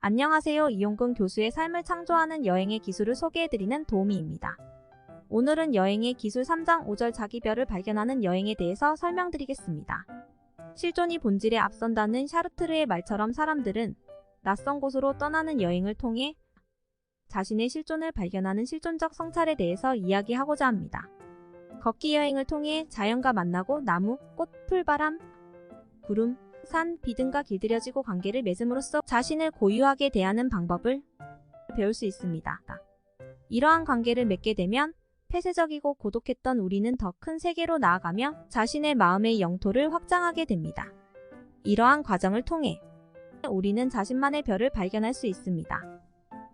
안녕하세요. 이용근 교수의 삶을 창조하는 여행의 기술을 소개해드리는 도우미입니다. 오늘은 여행의 기술 3장 5절 자기별을 발견하는 여행에 대해서 설명드리겠습니다. 실존이 본질에 앞선다는 샤르트르의 말처럼 사람들은 낯선 곳으로 떠나는 여행을 통해 자신의 실존을 발견하는 실존적 성찰에 대해서 이야기하고자 합니다. 걷기 여행을 통해 자연과 만나고 나무, 꽃, 풀바람, 구름, 산, 비 등과 길들여지고 관계를 맺음으로써 자신을 고유하게 대하는 방법을 배울 수 있습니다. 이러한 관계를 맺게 되면 폐쇄적이고 고독했던 우리는 더 큰 세계로 나아가며 자신의 마음의 영토를 확장하게 됩니다. 이러한 과정을 통해 우리는 자신만의 별을 발견할 수 있습니다.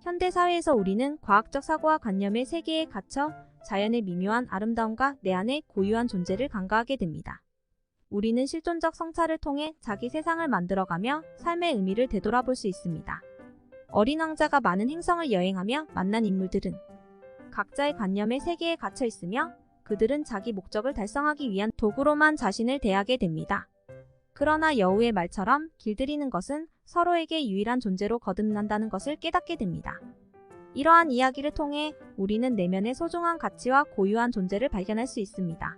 현대사회에서 우리는 과학적 사고와 관념의 세계에 갇혀 자연의 미묘한 아름다움과 내 안의 고유한 존재를 간과하게 됩니다. 우리는 실존적 성찰을 통해 자기 세상을 만들어가며 삶의 의미를 되돌아볼 수 있습니다. 어린 왕자가 많은 행성을 여행하며 만난 인물들은 각자의 관념의 세계에 갇혀 있으며 그들은 자기 목적을 달성하기 위한 도구로만 자신을 대하게 됩니다. 그러나 여우의 말처럼 길들이는 것은 서로에게 유일한 존재로 거듭난다는 것을 깨닫게 됩니다. 이러한 이야기를 통해 우리는 내면의 소중한 가치와 고유한 존재를 발견할 수 있습니다.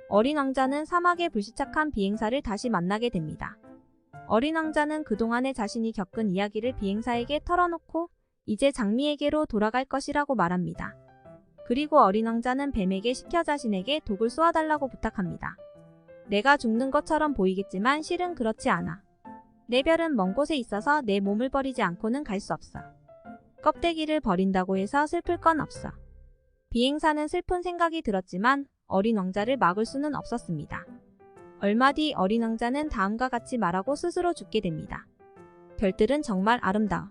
어린 왕자는 사막에 불시착한 비행사를 다시 만나게 됩니다. 어린 왕자는 그동안에 자신이 겪은 이야기를 비행사에게 털어놓고 이제 장미에게로 돌아갈 것이라고 말합니다. 그리고 어린 왕자는 뱀에게 시켜 자신에게 독을 쏘아달라고 부탁합니다. 내가 죽는 것처럼 보이겠지만 실은 그렇지 않아. 내 별은 먼 곳에 있어서 내 몸을 버리지 않고는 갈 수 없어. 껍데기를 버린다고 해서 슬플 건 없어. 비행사는 슬픈 생각이 들었지만 어린 왕자를 막을 수는 없었습니다. 얼마 뒤 어린 왕자는 다음과 같이 말하고 스스로 죽게 됩니다. 별들은 정말 아름다워.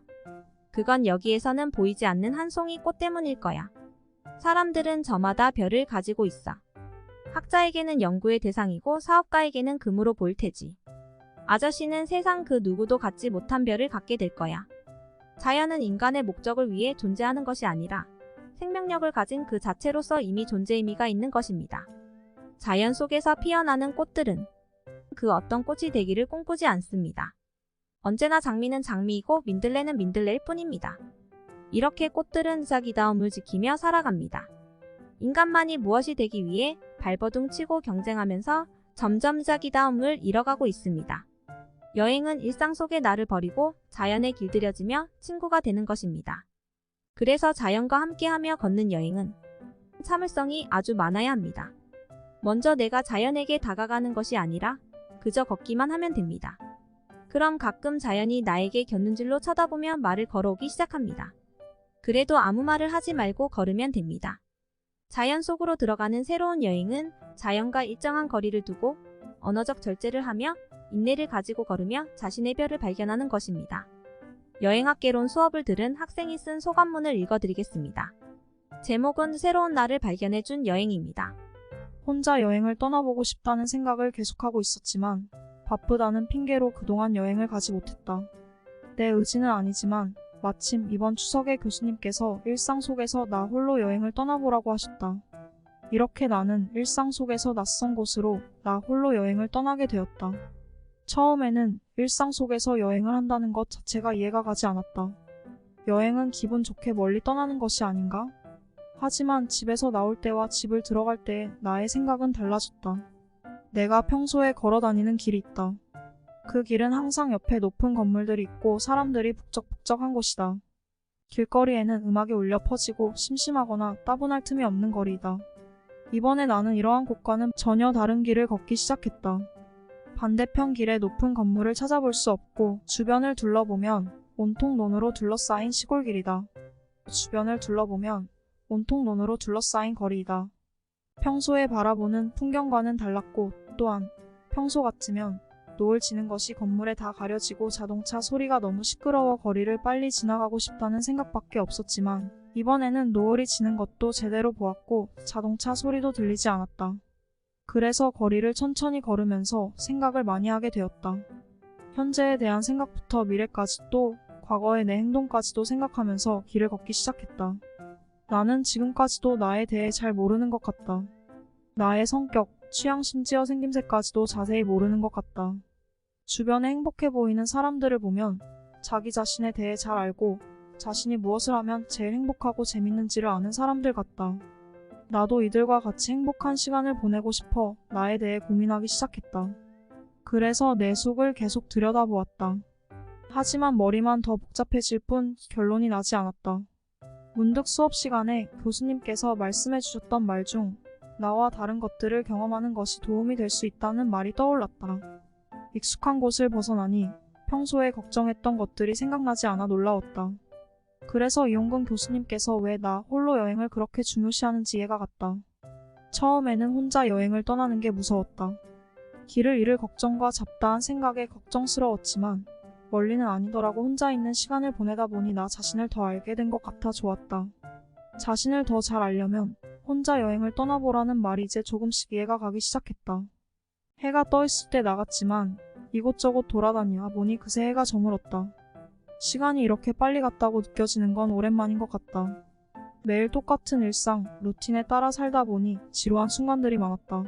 그건 여기에서는 보이지 않는 한 송이 꽃 때문일 거야. 사람들은 저마다 별을 가지고 있어. 학자에게는 연구의 대상이고 사업가에게는 금으로 보일 테지. 아저씨는 세상 그 누구도 갖지 못한 별을 갖게 될 거야. 자연은 인간의 목적을 위해 존재하는 것이 아니라 생명력을 가진 그 자체로서 이미 존재 의미가 있는 것입니다. 자연 속에서 피어나는 꽃들은 그 어떤 꽃이 되기를 꿈꾸지 않습니다. 언제나 장미는 장미이고 민들레는 민들레일 뿐입니다. 이렇게 꽃들은 자기다움을 지키며 살아갑니다. 인간만이 무엇이 되기 위해 발버둥 치고 경쟁하면서 점점 자기다움을 잃어가고 있습니다. 여행은 일상 속의 나를 버리고 자연에 길들여지며 친구가 되는 것입니다. 그래서 자연과 함께하며 걷는 여행은 참을성이 아주 많아야 합니다. 먼저 내가 자연에게 다가가는 것이 아니라 그저 걷기만 하면 됩니다. 그럼 가끔 자연이 나에게 곁눈질로 쳐다보며 말을 걸어오기 시작합니다. 그래도 아무 말을 하지 말고 걸으면 됩니다. 자연 속으로 들어가는 새로운 여행은 자연과 일정한 거리를 두고 언어적 절제를 하며 인내를 가지고 걸으며 자신의 별을 발견하는 것입니다. 여행학개론 수업을 들은 학생이 쓴 소감문을 읽어드리겠습니다. 제목은 새로운 나를 발견해준 여행입니다. 혼자 여행을 떠나보고 싶다는 생각을 계속하고 있었지만 바쁘다는 핑계로 그동안 여행을 가지 못했다. 내 의지는 아니지만 마침 이번 추석에 교수님께서 일상 속에서 나 홀로 여행을 떠나보라고 하셨다. 이렇게 나는 일상 속에서 낯선 곳으로 나 홀로 여행을 떠나게 되었다. 처음에는 일상 속에서 여행을 한다는 것 자체가 이해가 가지 않았다. 여행은 기분 좋게 멀리 떠나는 것이 아닌가? 하지만 집에서 나올 때와 집을 들어갈 때의 나의 생각은 달라졌다. 내가 평소에 걸어 다니는 길이 있다. 그 길은 항상 옆에 높은 건물들이 있고 사람들이 북적북적한 곳이다. 길거리에는 음악이 울려 퍼지고 심심하거나 따분할 틈이 없는 거리이다. 이번에 나는 이러한 곳과는 전혀 다른 길을 걷기 시작했다. 반대편 길의 높은 건물을 찾아볼 수 없고 주변을 둘러보면 온통 논으로 둘러싸인 시골길이다. 주변을 둘러보면 온통 논으로 둘러싸인 거리이다. 평소에 바라보는 풍경과는 달랐고 또한 평소 같으면 노을 지는 것이 건물에 다 가려지고 자동차 소리가 너무 시끄러워 거리를 빨리 지나가고 싶다는 생각밖에 없었지만 이번에는 노을이 지는 것도 제대로 보았고 자동차 소리도 들리지 않았다. 그래서 거리를 천천히 걸으면서 생각을 많이 하게 되었다. 현재에 대한 생각부터 미래까지 또 과거의 내 행동까지도 생각하면서 길을 걷기 시작했다. 나는 지금까지도 나에 대해 잘 모르는 것 같다. 나의 성격, 취향 심지어 생김새까지도 자세히 모르는 것 같다. 주변에 행복해 보이는 사람들을 보면 자기 자신에 대해 잘 알고 자신이 무엇을 하면 제일 행복하고 재밌는지를 아는 사람들 같다. 나도 이들과 같이 행복한 시간을 보내고 싶어 나에 대해 고민하기 시작했다. 그래서 내 속을 계속 들여다보았다. 하지만 머리만 더 복잡해질 뿐 결론이 나지 않았다. 문득 수업 시간에 교수님께서 말씀해 주셨던 말 중 나와 다른 것들을 경험하는 것이 도움이 될 수 있다는 말이 떠올랐다. 익숙한 곳을 벗어나니 평소에 걱정했던 것들이 생각나지 않아 놀라웠다. 그래서 이용근 교수님께서 왜 나 홀로 여행을 그렇게 중요시하는지 이해가 갔다. 처음에는 혼자 여행을 떠나는 게 무서웠다. 길을 잃을 걱정과 잡다한 생각에 걱정스러웠지만 멀리는 아니더라고. 혼자 있는 시간을 보내다 보니 나 자신을 더 알게 된 것 같아 좋았다. 자신을 더 잘 알려면 혼자 여행을 떠나보라는 말이 이제 조금씩 이해가 가기 시작했다. 해가 떠 있을 때 나갔지만 이곳저곳 돌아다니다 보니 그새 해가 저물었다. 시간이 이렇게 빨리 갔다고 느껴지는 건 오랜만인 것 같다. 매일 똑같은 일상, 루틴에 따라 살다 보니 지루한 순간들이 많았다.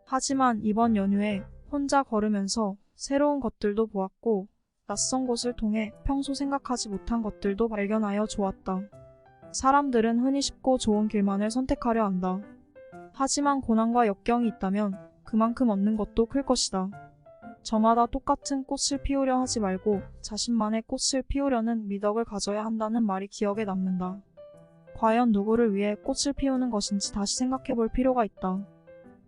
하지만 이번 연휴에 혼자 걸으면서 새로운 것들도 보았고 낯선 곳을 통해 평소 생각하지 못한 것들도 발견하여 좋았다. 사람들은 흔히 쉽고 좋은 길만을 선택하려 한다. 하지만 고난과 역경이 있다면 그만큼 얻는 것도 클 것이다. 저마다 똑같은 꽃을 피우려 하지 말고 자신만의 꽃을 피우려는 미덕을 가져야 한다는 말이 기억에 남는다. 과연 누구를 위해 꽃을 피우는 것인지 다시 생각해 볼 필요가 있다.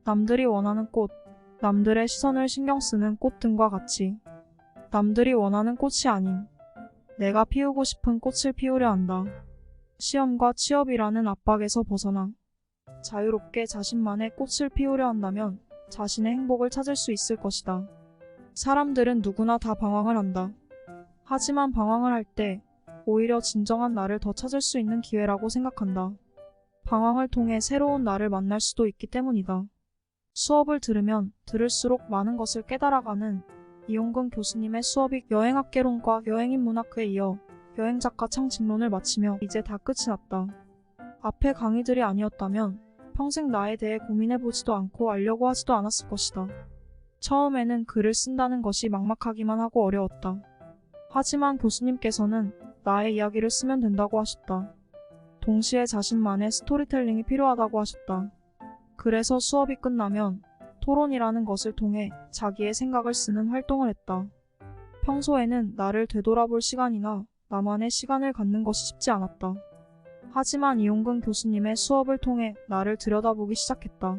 남들이 원하는 꽃, 남들의 시선을 신경 쓰는 꽃 등과 같이 남들이 원하는 꽃이 아닌 내가 피우고 싶은 꽃을 피우려 한다. 시험과 취업이라는 압박에서 벗어나 자유롭게 자신만의 꽃을 피우려 한다면 자신의 행복을 찾을 수 있을 것이다. 사람들은 누구나 다 방황을 한다. 하지만 방황을 할 때 오히려 진정한 나를 더 찾을 수 있는 기회라고 생각한다. 방황을 통해 새로운 나를 만날 수도 있기 때문이다. 수업을 들으면 들을수록 많은 것을 깨달아가는 이용근 교수님의 수업이 여행학개론과 여행인문학회에 이어 여행작가 창직론을 마치며 이제 다 끝이 났다. 앞에 강의들이 아니었다면 평생 나에 대해 고민해보지도 않고 알려고 하지도 않았을 것이다. 처음에는 글을 쓴다는 것이 막막하기만 하고 어려웠다. 하지만 교수님께서는 나의 이야기를 쓰면 된다고 하셨다. 동시에 자신만의 스토리텔링이 필요하다고 하셨다. 그래서 수업이 끝나면 토론이라는 것을 통해 자기의 생각을 쓰는 활동을 했다. 평소에는 나를 되돌아볼 시간이나 나만의 시간을 갖는 것이 쉽지 않았다. 하지만 이용근 교수님의 수업을 통해 나를 들여다보기 시작했다.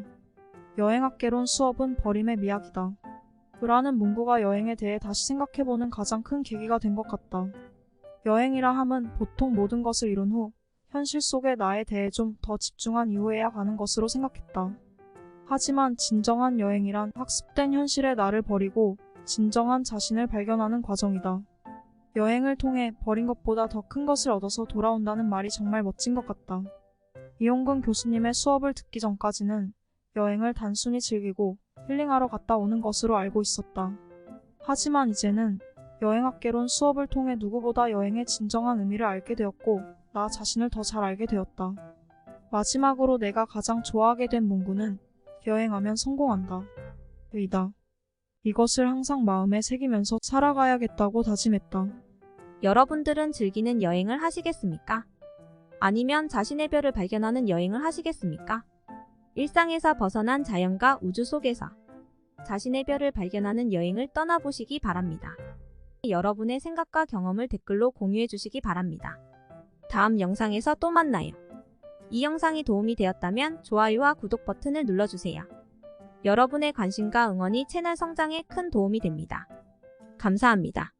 여행학개론 수업은 버림의 미학이다. 라는 문구가 여행에 대해 다시 생각해보는 가장 큰 계기가 된 것 같다. 여행이라 함은 보통 모든 것을 이룬 후 현실 속의 나에 대해 좀 더 집중한 이후에야 가는 것으로 생각했다. 하지만 진정한 여행이란 학습된 현실의 나를 버리고 진정한 자신을 발견하는 과정이다. 여행을 통해 버린 것보다 더 큰 것을 얻어서 돌아온다는 말이 정말 멋진 것 같다. 이용근 교수님의 수업을 듣기 전까지는 여행을 단순히 즐기고 힐링하러 갔다 오는 것으로 알고 있었다. 하지만 이제는 여행학개론 수업을 통해 누구보다 여행의 진정한 의미를 알게 되었고 나 자신을 더 잘 알게 되었다. 마지막으로 내가 가장 좋아하게 된 문구는 여행하면 성공한다. 이다. 이것을 항상 마음에 새기면서 살아가야겠다고 다짐했다. 여러분들은 즐기는 여행을 하시겠습니까? 아니면 자신의 별을 발견하는 여행을 하시겠습니까? 일상에서 벗어난 자연과 우주 속에서 자신의 별을 발견하는 여행을 떠나보시기 바랍니다. 여러분의 생각과 경험을 댓글로 공유해 주시기 바랍니다. 다음 영상에서 또 만나요. 이 영상이 도움이 되었다면 좋아요와 구독 버튼을 눌러주세요. 여러분의 관심과 응원이 채널 성장에 큰 도움이 됩니다. 감사합니다.